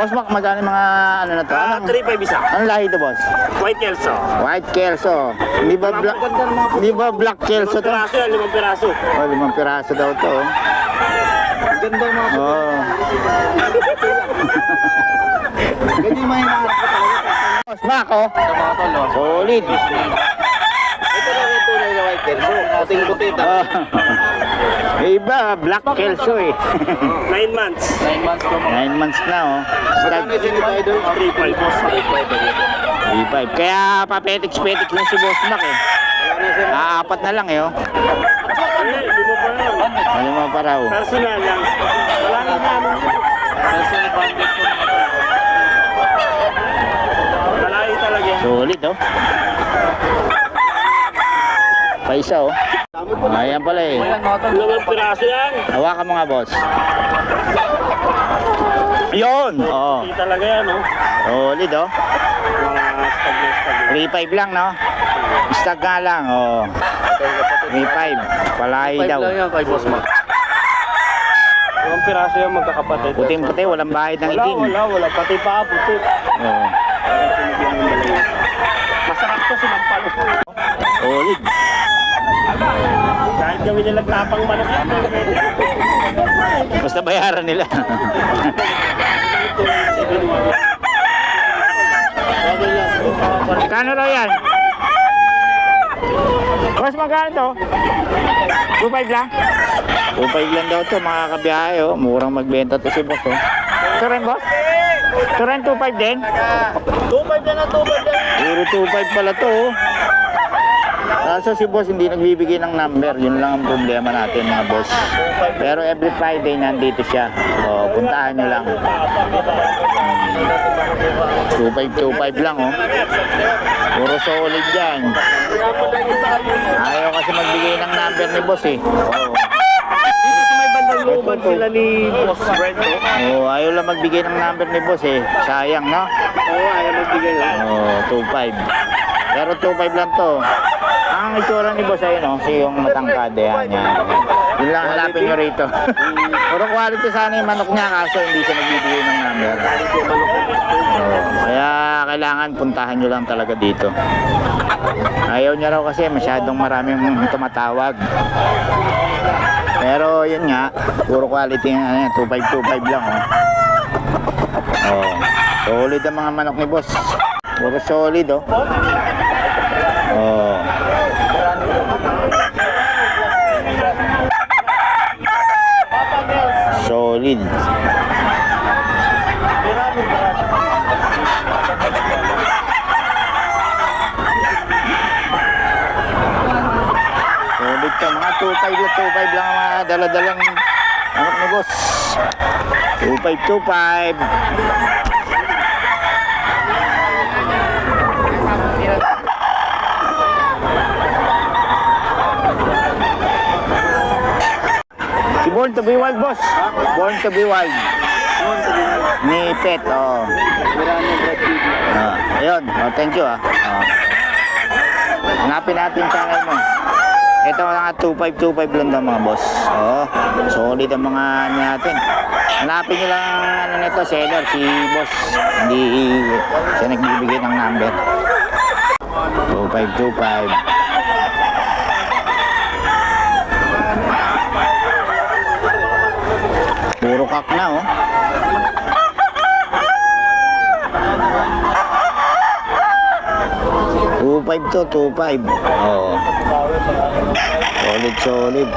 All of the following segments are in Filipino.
Boss Mac, magkano yung mga ano na to? 3.5 isa. Anong lahi ito, boss? White Kelso. White Kelso. Hindi ba black Kelso to? 5 piraso yan, 5 piraso. Oh, 5 piraso daw to. Oh. Ganda yung mga puti. Oh. Ganyan yung mga hinaharap ko talaga. Boss Mac, oh. Sa mga tolo. Solid. Ito lang yung tunay na white Kelso. Puting-puti. Oh. May iba, black Kelso eh. 9 months. 9 months ko mga. 9 months na, oh. Magkano yung sinito idol? 3.5 boss. 3.5. Kaya papetiks-petiks lang si Boss Mac eh. Apat na lang eh, oh. Hindi mo pa yan. Ano mo pa raw? Personal lang. Wala na namin yun. Personal bandit ko mga. Malaki talaga yan. Solid, oh. Paisa, oh. Ayan pala eh. Ayan mga tol. 5 piraso yan. Hawakan mo nga, boss. Yun! Oo. Hindi talaga yan, oh. Solid, oh. Mga stag na stag. 3.5 lang, no? Stag nga lang, oh. 3.5. Palay 5 daw. lang yan kay Boss Mac. 5 piraso yan magkakapatid. Puting-puti, walang bahid ng itim. Wala. Pati pa, puti. Oo. Masarap to sinampal. Solid. Kahit gawin nilang tapang manok yan. Basta bayaran nila. Kano raw yan? Boss, magkano to? 2.5 lang? 2.5 lang daw to, mga kabiyahe, oh. Murang magbenta to si boss, oh. Ito rin, boss? Ito rin 2.5 din? 2.5 na 2.5 na. Puro 2.5 pala to, oh. Kaso si boss hindi nagbibigay ng number. Yun lang ang problema natin, mga boss. Pero every Friday nandito siya. O, puntahan nyo lang. 2.5 lang, oh. Puro solid yan. Ayaw kasi magbigay ng number ni boss, eh. Oo. May bandang looban sila ni Boss Brent. Oh, ayaw lang magbigay ng number ni boss, eh. Sayang, no? Oo, ayaw magbigay lang. Oh, 2.5. Pero 2.5 lang to. Ang itsura ni boss ayun, oh, si yung matangkad, yan. Yun lang hanapin nyo rito. Puro quality sana yung manok niya, kaso hindi siya nagbibigay ng number. Oh, kaya kailangan puntahan nyo lang talaga dito. Ayaw niya raw kasi masyadong maraming tumatawag. Pero yun nga, puro quality nga, 2.5 lang, oh. Oh, solid ang mga manok ni boss. Puro solid, oh. Oh. Solid. Solid ka, mga 2.5 lang ang mga daladalang manok ni boss. 2.5. Si Born to be Wild, boss. Born to be Wild. Ni Pet, oh. Ayun, oh, thank you, ah. Oh. Hanapin natin yung channel mo. Ito mga 2.5 lang daw, mga boss. Oh, solid ang mga ano natin. Hanapin nyo lang ano nito, seller, si boss. Hindi siya nagbibigay ng number. 2525. Puro kak na, oh. $2.5 to, 2.5. Oh. Solid.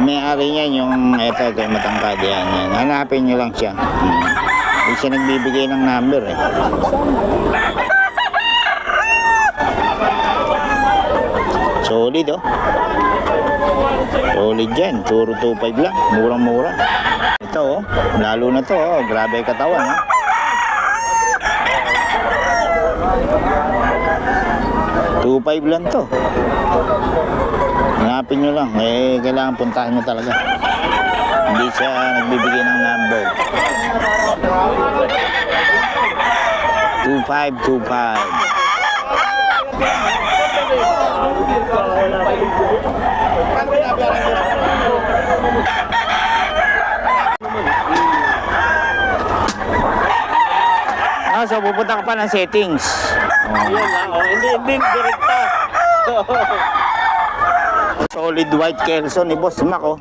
May-ari niyan yung ito yung matangkad yan. Hanapin nyo lang siya. Hindi siya nagbibigay ng number, eh. Solid, oh. Solid yan. Turo 2.5 lang. Murang-mura. Ito, oh. Lalo na to, oh. Grabe katawan, oh. $2.5 lang to. Hanapin nyo lang. Eh, kailangan puntahan nyo talaga. Hindi siya nagbibigay ng number. 2525. Ah, so pupunta ka pa ng settings. Yan lang. Oh, hindi direkta. Solid white Kelso ni Boss Mac, oh.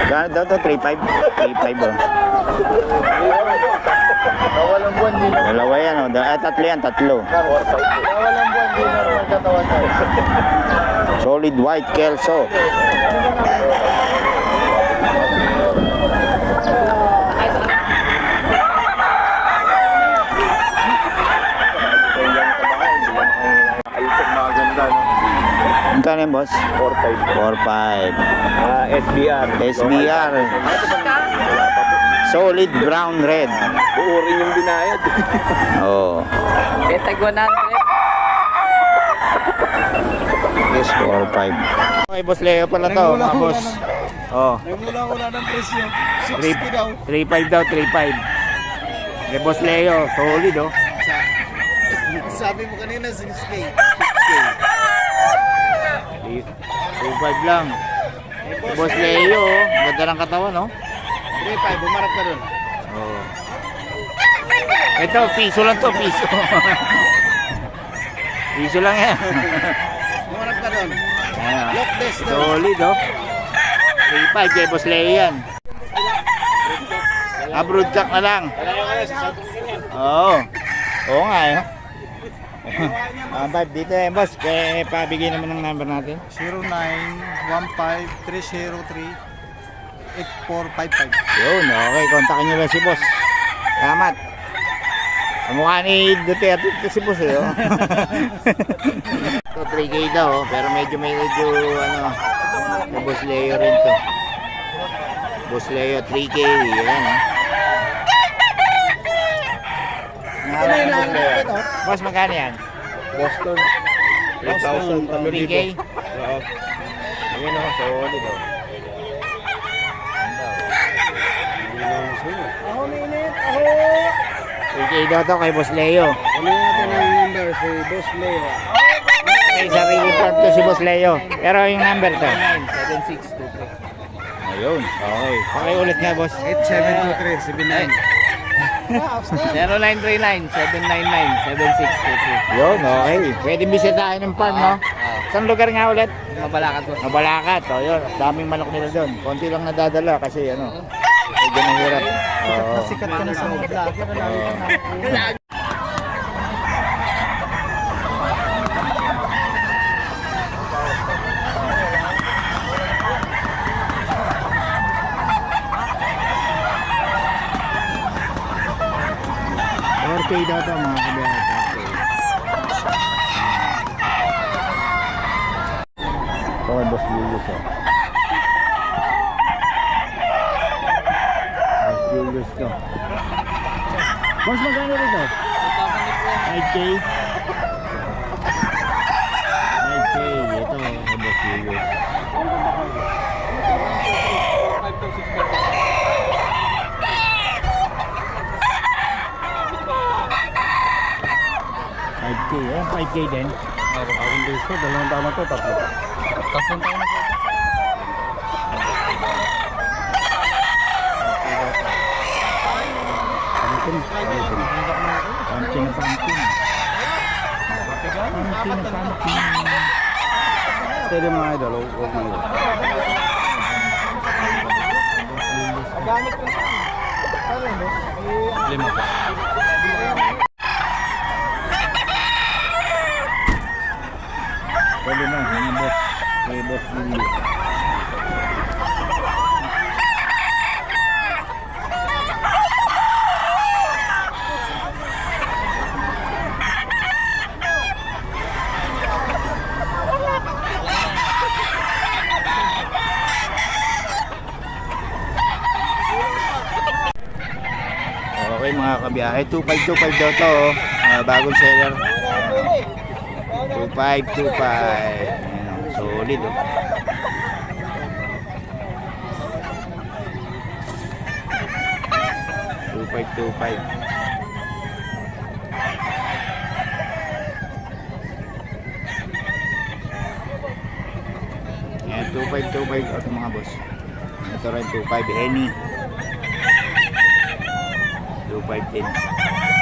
Gano'n daw to? 3.5? 3.5, oh. Walang buwan din. Dalawa yan, oh. Tatlo yan, tatlo. Walang buwan din. Normal katawan tayo. Solid white Kelso. Maganda, no? Magkano yan, boss? 4.5. 4.5. SBR. SBR. Solid brown red. Buo rin yung binayad. Oh. Tag 100. Yes, 4.5. Okay, Boss Leo pala to, mga boss. Oh. Nagmula-mula ng presyo. 3.5 daw, 3.5. Okay, Boss Leo, solid, oh. Sabi mo kanina, 6K. 2.5 lang. Boss Leo, oh. Ganda ng katawan, oh. 3.5, bumarap ka dun. Oh. Ito, piso lang to, piso. Piso lang yan. Bumarap ka dun. Ayan, Lock this daw. solid, oh. 3.5 kay Boss Leo yan. Abroad jack na lang. Oo. Oo nga, eh. Vibe dito, eh, boss. Kaya pabigay naman ng number natin. 0915-303-8455. Yun, okay. Kontakin nyo lang si boss. Salamat. Ang mukha ni Duterte ito si boss, eh. Oh. Ito, 3K daw, oh. Pero medyo, ano, may Boss Leo rin to. Boss Leo, 3K. Yan, oh. Boss, magkano yan? Boston. 3,000, 3K? Oo. Ayun ako, solid oh. Ako minit, ako! 3K daw to kay Boss Leo. Ano natin ang number si Boss Leo? May sarili part to si Boss Leo. Pero yung number to. 7623. Ayun, okay. Pakiulit nga, boss. 8723-79. 0939-799-7623. Yun, okay. Pwede bisitahin ng farm, no? Saan lugar nga ulit? Mabalakat po. Mabalakat. O, yun. Daming manok nila doon. Konti lang nadadala kasi, ano, medyo mahirap. Oo. Sikat ka na sa vlog. Okay daw to, mga kabiyahe. Okay. Oh, Boss Julius, oh. Boss Julius to. Boss, magkano rito? 5K? 5K, ito, Boss Julius. Oh, 5K din. Akong days ko, 2 taon na to, 3. 3 taon na po. Pumpkin na pumpkin. Pumpkin na pumpkin. Steady mga idol, huwag mo idol. Lima pa. Pwede na, mga boss. Kay Boss Julius. Okay mga kabiyahe, 2525 daw to, oh. Bagong seller. 2525. Ayan, oh, solid, oh. Two five. Ito 2525 ito mga boss. Ito rin 25 Henny. 2510.